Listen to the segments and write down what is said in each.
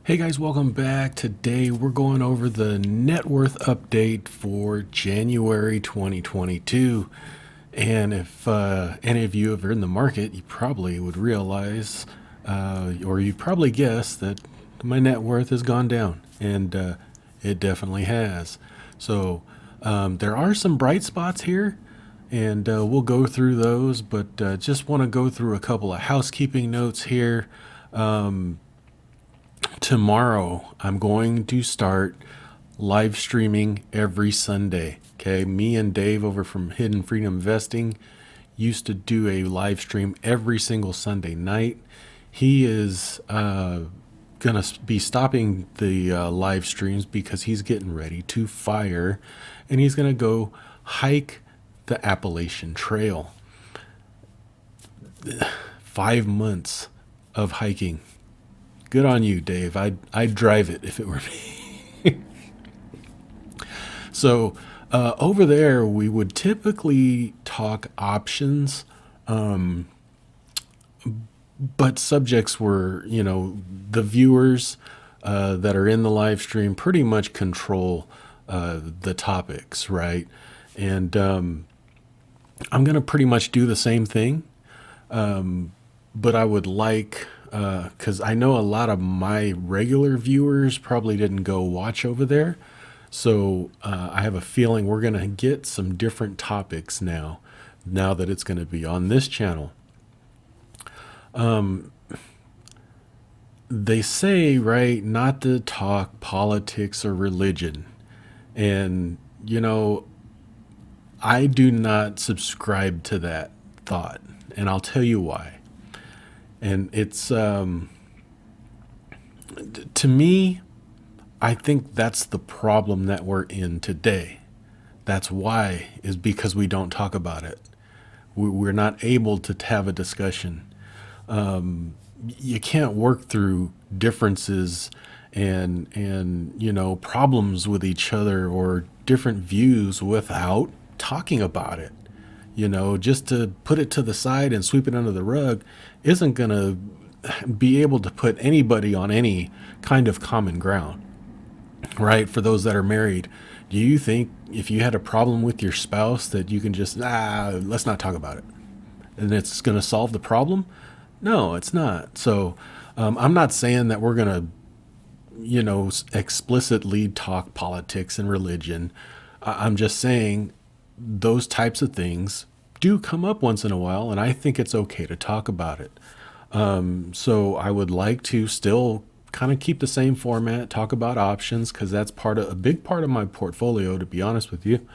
Hey guys, welcome back. Today we're going over the net worth update for January 2022. And if any of you are in the market, you probably would realize, or you probably guess that my net worth has gone down, and it definitely has. So there are some bright spots here, and we'll go through those, but just want to go through a couple of housekeeping notes here. Tomorrow, I'm going to start live streaming every Sunday. Okay, me and Dave over from Hidden Freedom Investing used to do a live stream every single Sunday night. He is going to be stopping the live streams because he's getting ready to fire, and he's going to go hike the Appalachian Trail. 5 months of hiking. Good on you, Dave. I'd drive it if it were me. So over there, we would typically talk options, but subjects were, the viewers that are in the live stream pretty much control the topics, right? And I'm going to pretty much do the same thing, but I would like, because I know a lot of my regular viewers probably didn't go watch over there. So I have a feeling we're going to get some different topics now that it's going to be on this channel. They say, right, not to talk politics or religion. And, I do not subscribe to that thought. And I'll tell you why. And it's, to me, I think that's the problem that we're in today. That's why, is because we don't talk about it. We're not able to have a discussion. You can't work through differences and problems with each other or different views without talking about it. Just to put it to the side and sweep it under the rug isn't going to be able to put anybody on any kind of common ground, right? For those that are married, do you think if you had a problem with your spouse that you can just, let's not talk about it, and it's going to solve the problem? No, it's not. So I'm not saying that we're going to, explicitly talk politics and religion. I'm just saying those types of things do come up once in a while, and I think it's okay to talk about it. So I would like to still kind of keep the same format, talk about options, because that's a big part of my portfolio, to be honest with you.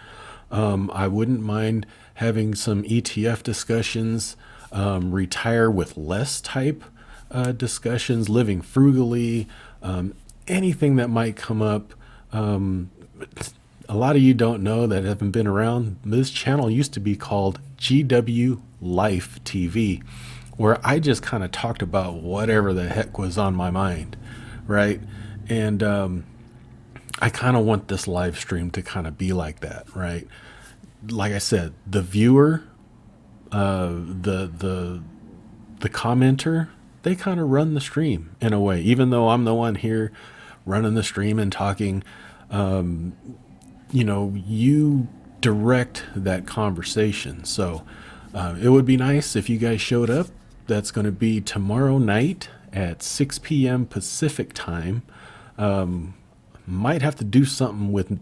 I wouldn't mind having some ETF discussions, retire with less type discussions, living frugally, anything that might come up. A lot of you don't know that haven't been around. This channel used to be called GW Life TV, where I just kind of talked about whatever the heck was on my mind, right? And I kind of want this live stream to kind of be like that, right? Like I said, the viewer, the commenter, they kind of run the stream in a way, even though I'm the one here running the stream and talking. You direct that conversation. So it would be nice if you guys showed up. That's going to be tomorrow night at 6 p.m. Pacific time. Might have to do something with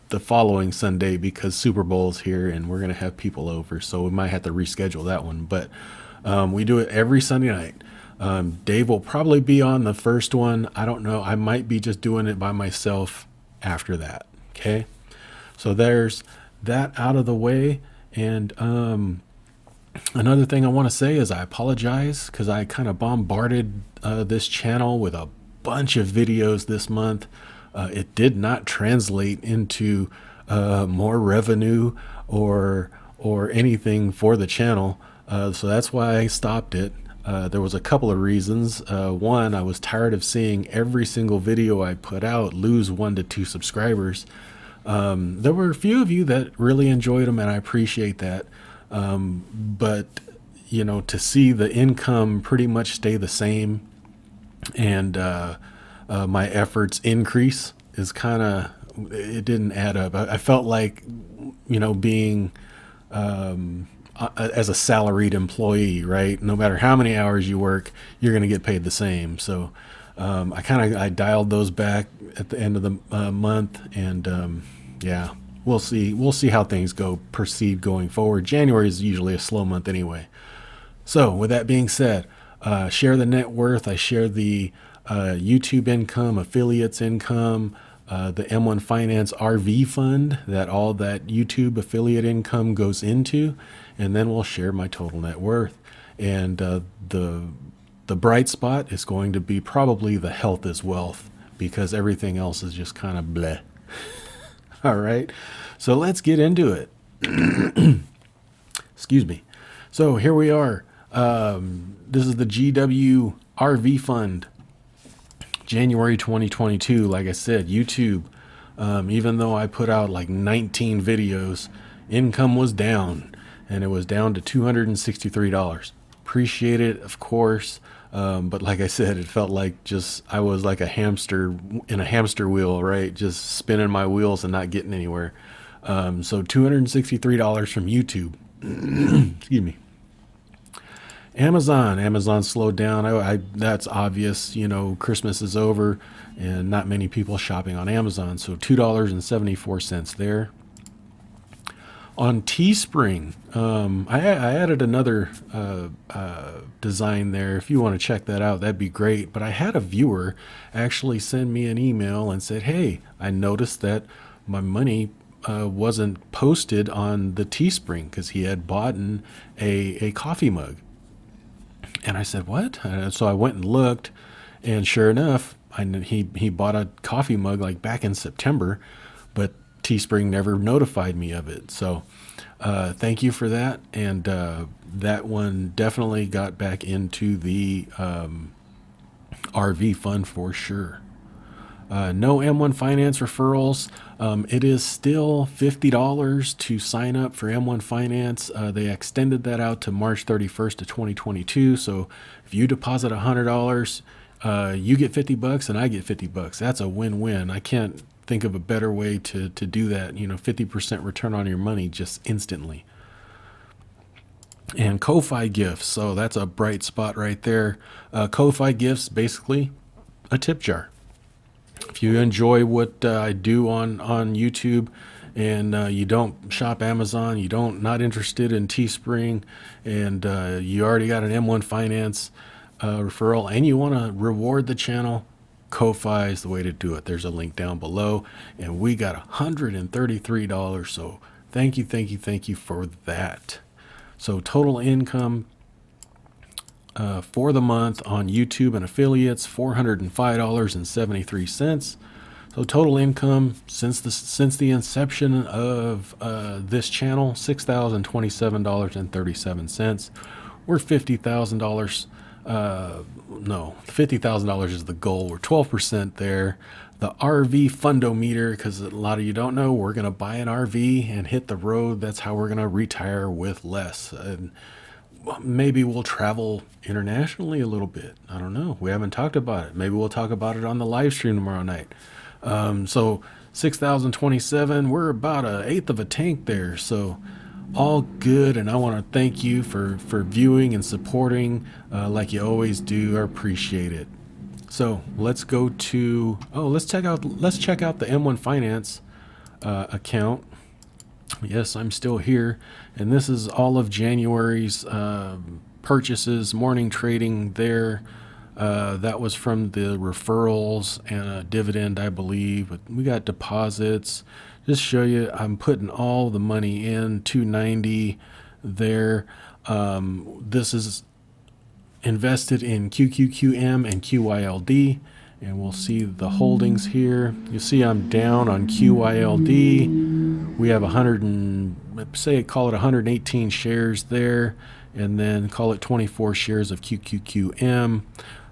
the following Sunday because Super Bowl's here and we're going to have people over. So we might have to reschedule that one. But we do it every Sunday night. Dave will probably be on the first one. I don't know. I might be just doing it by myself after that. Okay. So there's that out of the way. And another thing I want to say is I apologize because I kind of bombarded this channel with a bunch of videos this month. It did not translate into more revenue or anything for the channel. So that's why I stopped it. There was a couple of reasons. One, I was tired of seeing every single video I put out lose 1 to 2 subscribers. There were a few of you that really enjoyed them, and I appreciate that. But to see the income pretty much stay the same and my efforts increase is kind of, it didn't add up. I felt like, being as a salaried employee, right? No matter how many hours you work, you're going to get paid the same. So I dialed those back at the end of the month, and yeah, we'll see how things proceed going forward. January is usually a slow month anyway. So with that being said, share the net worth. I share the YouTube income, affiliates income, the M1 Finance RV fund that all that YouTube affiliate income goes into, and then we'll share my total net worth. And the bright spot is going to be probably the health is wealth, because everything else is just kind of bleh. All right, so let's get into it. Excuse me. So here we are. This is the GW RV Fund, January 2022. Like I said, YouTube, even though I put out like 19 videos, income was down, and it was down to $263. Appreciate it, of course. But like I said, it felt like I was like a hamster in a hamster wheel, right? Just spinning my wheels and not getting anywhere. So $263 from YouTube. Excuse me. Amazon slowed down. That's obvious. Christmas is over and not many people shopping on Amazon. So $2.74 there. On Teespring, I added another design there. If you want to check that out, that'd be great. But I had a viewer actually send me an email and said, hey, I noticed that my money wasn't posted on the Teespring because he had bought a coffee mug. And I said, what? So I went and looked, and sure enough, he bought a coffee mug like back in September, but Teespring never notified me of it. So thank you for that. And that one definitely got back into the RV fund for sure. No M1 Finance referrals. It is still $50 to sign up for M1 Finance. They extended that out to March 31st of 2022. So if you deposit $100, you get $50 and I get $50. That's a win-win. I can't think of a better way to do that. 50% return on your money just instantly. And Ko-Fi gifts. So that's a bright spot right there. Ko-Fi gifts, basically a tip jar. If you enjoy what I do on YouTube, and you don't shop Amazon, not interested in Teespring, and you already got an M1 Finance referral, and you want to reward the channel, Ko-Fi is the way to do it. There's a link down below, and we got $133. So thank you for that. So total income for the month on YouTube and affiliates, $405.73. So total income since the inception of this channel, $6,027.37. We're $50,000. No, $50,000 is the goal. We're 12% there. The RV fundometer, because a lot of you don't know, we're going to buy an RV and hit the road. That's how we're going to retire with less. And maybe we'll travel internationally a little bit. I don't know. We haven't talked about it. Maybe we'll talk about it on the live stream tomorrow night. So 6,027, we're about an eighth of a tank there. So all good. And I want to thank you for viewing and supporting like you always do. I appreciate it. So let's go to, let's check out the M1 Finance account. Yes, I'm still here, and this is all of January's purchases, morning trading there. That was from the referrals and a dividend, I believe. But we got deposits. Just show you, I'm putting all the money in, 290 there. This is invested in QQQM and QYLD. And we'll see the holdings here. You see I'm down on QYLD. We have call it 118 shares there, and then call it 24 shares of QQQM,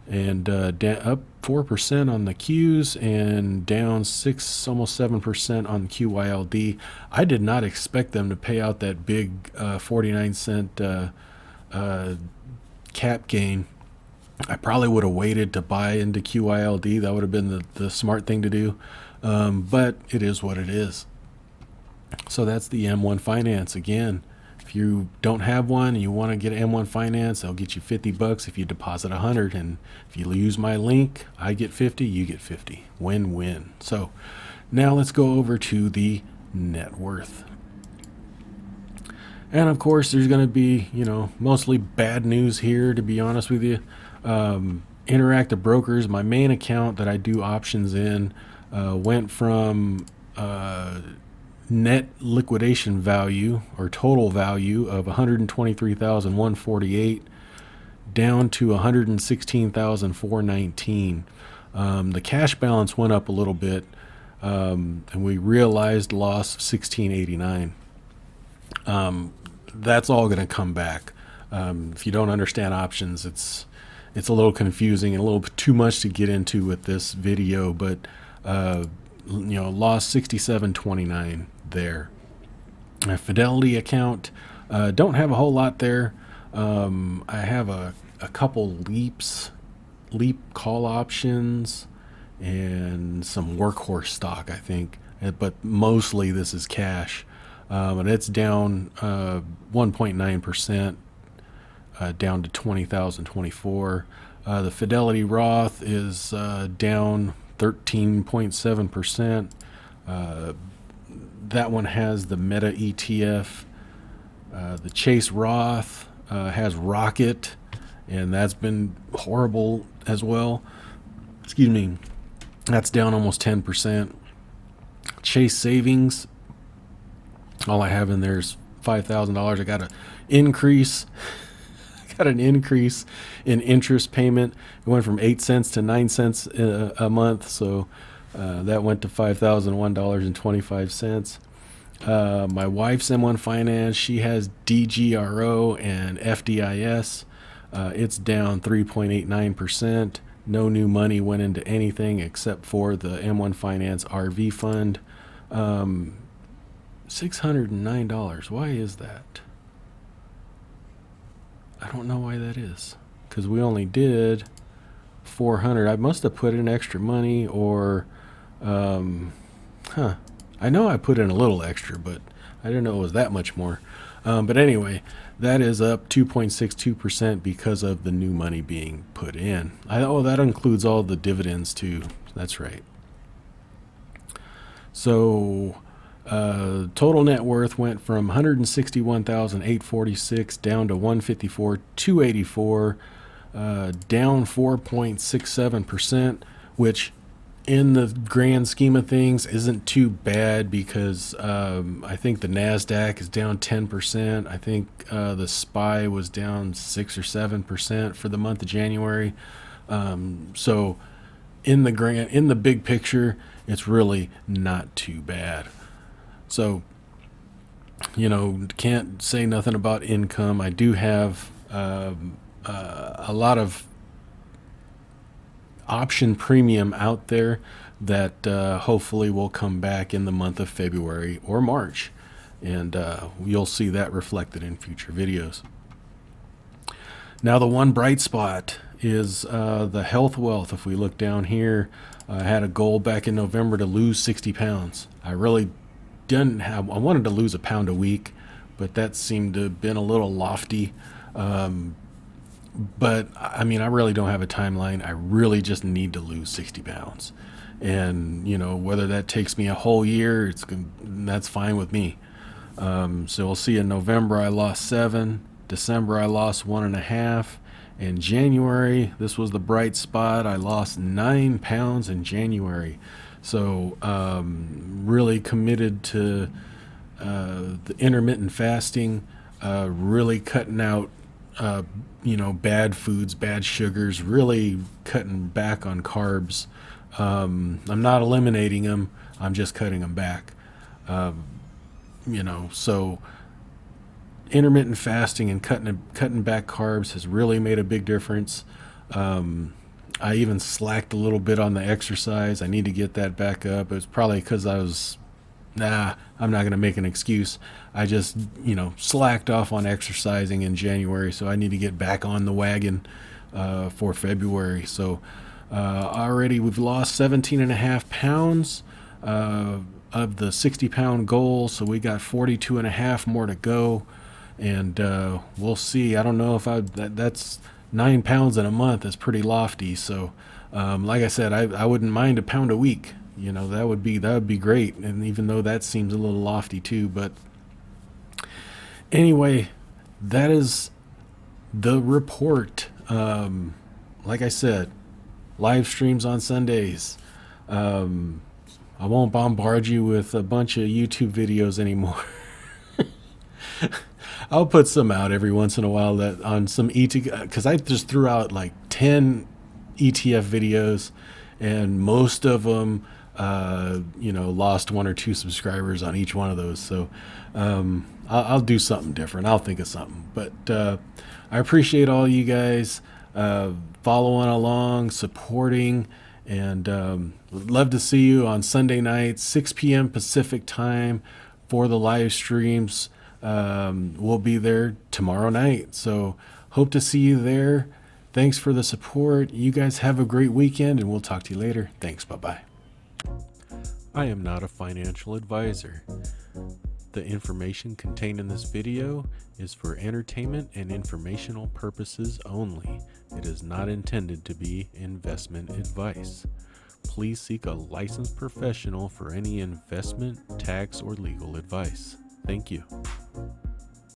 and up 4% on the Qs and down almost 7% on QYLD. I did not expect them to pay out that big 49 cent cap gain. I probably would have waited to buy into QILD. That would have been the smart thing to do. But it is what it is. So that's the M1 Finance. Again, if you don't have one and you want to get M1 Finance, they'll get you $50 if you deposit 100. And if you use my link, I get 50, you get 50. Win-win. So now let's go over to the net worth. And of course, there's going to be, mostly bad news here, to be honest with you. Interactive Brokers, my main account that I do options in, went from net liquidation value or total value of 123,148 down to 116,419. The cash balance went up a little bit, and we realized loss of 1689. That's all going to come back. If you don't understand options, it's a little confusing and a little bit too much to get into with this video, but lost 6729 there. A Fidelity account, don't have a whole lot there. I have a couple leap call options and some workhorse stock, I think, but mostly this is cash. And it's down 1.9%, down to 20,024. The Fidelity Roth is down 13.7%. That one has the Meta ETF. The Chase Roth has Rocket, and that's been horrible as well. Excuse me. That's down almost 10%. Chase Savings, all I have in there is $5,000. I got an increase in interest payment. It went from 8 cents to 9 cents a month, so that went to $5,001.25. My wife's M1 Finance, she has DGRO and FDIS. It's down 3.89%. No new money went into anything except for the M1 Finance RV fund. $609. Why is that? I don't know why that is, because we only did 400. I must have put in extra money, or I know I put in a little extra, but I didn't know it was that much more. But anyway, that is up 2.62% because of the new money being put in. That includes all the dividends too. That's right. So total net worth went from 161,846 down to 154,284, down 4.67%, which in the grand scheme of things isn't too bad, because I think the NASDAQ is down 10%. I think the SPY was down 6 or 7% for the month of January. So in the big picture, it's really not too bad. So, can't say nothing about income. I do have a lot of option premium out there that hopefully will come back in the month of February or March, and you'll see that reflected in future videos. Now, the one bright spot is the health wealth. If we look down here, I had a goal back in November to lose 60 pounds. I wanted to lose a pound a week, but that seemed to have been a little lofty. But I really don't have a timeline. I really just need to lose 60 pounds. And, whether that takes me a whole year, that's fine with me. So we'll see. In November, I lost 7. December, I lost 1.5. In January, this was the bright spot. I lost 9 pounds in January. So really committed to the intermittent fasting, really cutting out bad foods, bad sugars, really cutting back on carbs. I'm not eliminating them, I'm just cutting them back. So intermittent fasting and cutting back carbs has really made a big difference. I even slacked a little bit on the exercise. I need to get that back up. It's probably because I'm not going to make an excuse. I just, slacked off on exercising in January, so I need to get back on the wagon. for February. So already we've lost 17 and a half pounds of the 60-pound goal. So we got 42 and a half more to go. And we'll see. I don't know if that's 9 pounds in a month is pretty lofty. So like I said, I wouldn't mind a pound a week. You know, that would be great. And even though that seems a little lofty too, but anyway, that is the report. Like I said, live streams on Sundays. I won't bombard you with a bunch of YouTube videos anymore. I'll put some out every once in a while that on some because I just threw out like 10 ETF videos, and most of them, lost 1 or 2 subscribers on each one of those. So I'll do something different. I'll think of something. But I appreciate all you guys following along, supporting, and would love to see you on Sunday night, 6 p.m. Pacific time for the live streams. We'll be there tomorrow night. So hope to see you there. Thanks for the support. You guys have a great weekend, and we'll talk to you later. Thanks. Bye-bye. I am not a financial advisor. The information contained in this video is for entertainment and informational purposes only. It is not intended to be investment advice. Please seek a licensed professional for any investment, tax, or legal advice. Thank you.